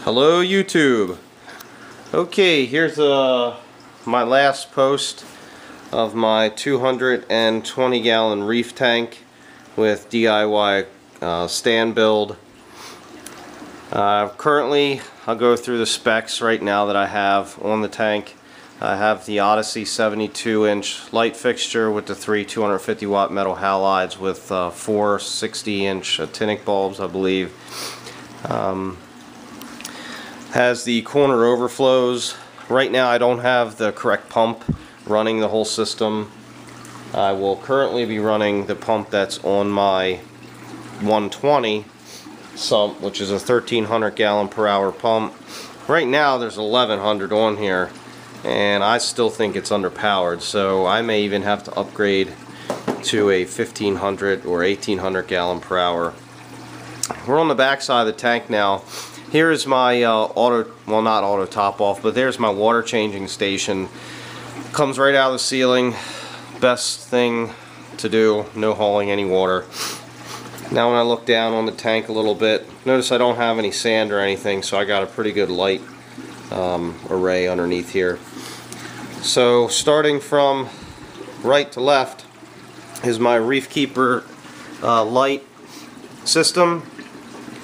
Hello YouTube. Okay, here's my last post of my 220 gallon reef tank with DIY stand build. Currently, I'll go through the specs right now that I have on the tank. I have the odyseaa 72-inch light fixture with the three 250 watt metal halides with four 60-inch actinic bulbs, I believe. Has the corner overflows. Right now I don't have the correct pump running the whole system. I will currently be running the pump that's on my 120 Sump, which is a 1300 gallon per hour pump. Right now there's 1100 on here and I still think it's underpowered, so I may even have to upgrade to a 1500 or 1800 gallon per hour. We're on the back side of the tank now. Here is my not auto top off, but there's my water changing station. Comes right out of the ceiling. Best thing to do, no hauling any water. Now when I look down on the tank a little bit, notice I don't have any sand or anything, so I got a pretty good light array underneath here. So starting from right to left is my reefkeeper light system,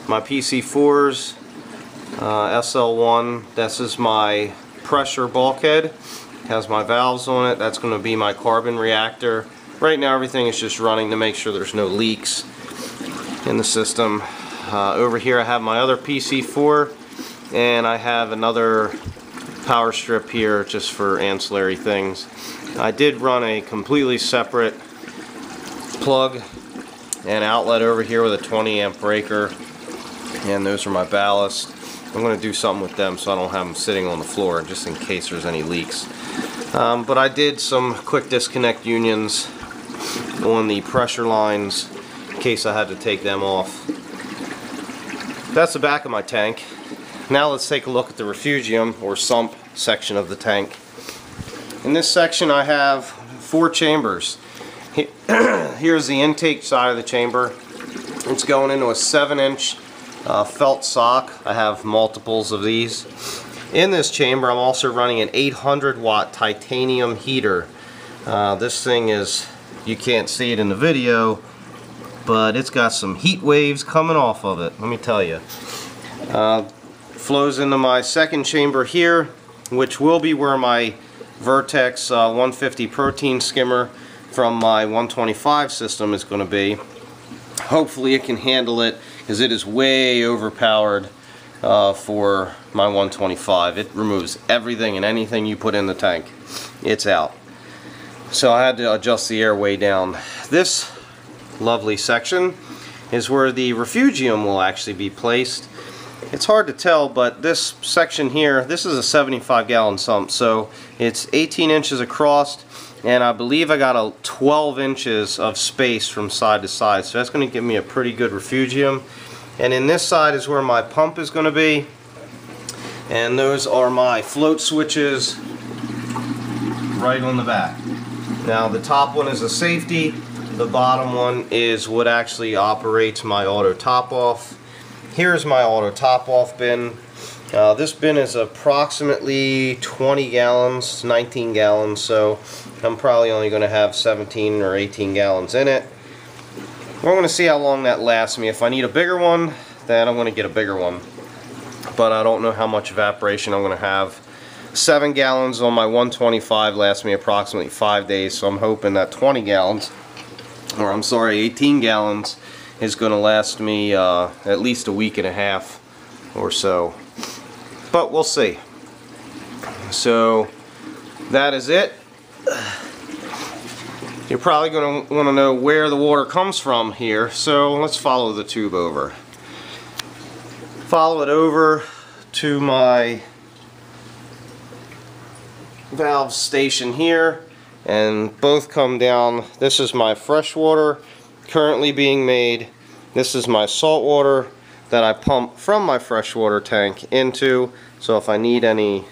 my PC4s, SL1. This is my pressure bulkhead. Has my valves on it. That's going to be my carbon reactor. Right now everything is just running to make sure there's no leaks in the system. Over here I have my other PC4, and I have another power strip here just for ancillary things. I did run a completely separate plug and outlet over here with a 20 amp breaker, and those are my ballast. I'm going to do something with them so I don't have them sitting on the floor just in case there's any leaks. But I did some quick disconnect unions on the pressure lines in case I had to take them off. That's the back of my tank. Now let's take a look at the refugium or sump section of the tank. In this section I have 4 chambers. Here's the intake side of the chamber. It's going into a 7-inch felt sock. I have multiples of these. In this chamber I'm also running an 800 watt titanium heater. This thing is, you can't see it in the video, but it's got some heat waves coming off of it, let me tell you. Flows into my second chamber here, which will be where my Vertex 150 protein skimmer from my 125 system is going to be. Hopefully it can handle it, because it is way overpowered for my 125. It removes everything and anything you put in the tank. It's out. So I had to adjust the air way down. This lovely section is where the refugium will actually be placed. It's hard to tell, but this section here, this is a 75 gallon sump, so it's 18 inches across, and I believe I got a 12 inches of space from side to side, so that's going to give me a pretty good refugium. And in this side is where my pump is going to be, and those are my float switches right on the back. Now the top one is a safety, the bottom one is what actually operates my auto top off. Here's my auto top off bin. This bin is approximately 20 gallons, 19 gallons, so I'm probably only going to have 17 or 18 gallons in it. We're going to see how long that lasts me. If I need a bigger one, then I'm going to get a bigger one. But I don't know how much evaporation I'm going to have. 7 gallons on my 125 lasts me approximately 5 days, so I'm hoping that 20 gallons, or I'm sorry, 18 gallons is going to last me at least a week and a half or so. But we'll see. So that is it. You're probably going to want to know where the water comes from here, so let's follow the tube over. Follow it over to my valve station here, and both come down. This is my fresh water currently being made. This is my salt water that I pump from my freshwater tank into, so if I need any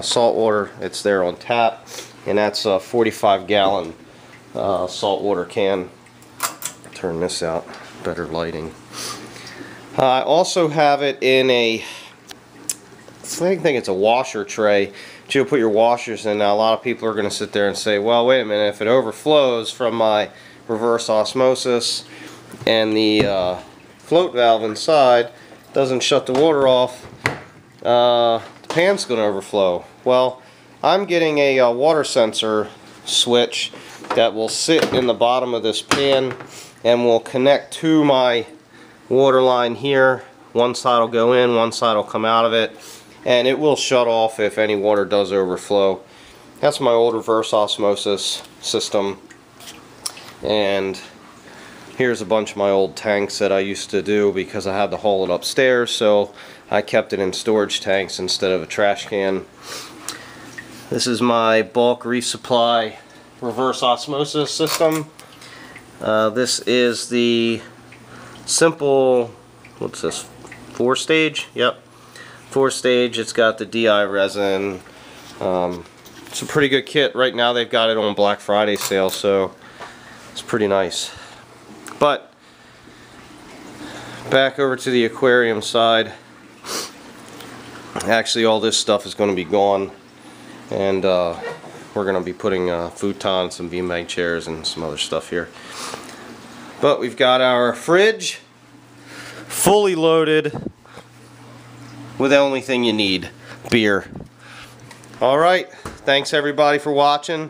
salt water, it's there on tap, and that's a 45 gallon salt water can. Turn this out, better lighting. I also have it in a think it's a washer tray that you'll put your washers in. Now a lot of people are going to sit there and say, well, wait a minute, if it overflows from my reverse osmosis and the float valve inside doesn't shut the water off, the pan's going to overflow. Well, I'm getting a water sensor switch that will sit in the bottom of this pan and will connect to my water line here. One side will go in, one side will come out of it, and it will shut off if any water does overflow. That's my old reverse osmosis system, and here's a bunch of my old tanks that I used to do because I had to haul it upstairs, so I kept it in storage tanks instead of a trash can. This is my bulk Reef Supply reverse osmosis system. This is the simple, what's this, 4-stage? Yep, 4-stage. It's got the DI resin. It's a pretty good kit. Right now they've got it on Black Friday sale, so it's pretty nice. But back over to the aquarium side. Actually, all this stuff is going to be gone, and we're going to be putting futons, some beanbag chairs, and some other stuff here. But we've got our fridge fully loaded with the only thing you need, beer. Alright, thanks everybody for watching.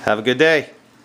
Have a good day.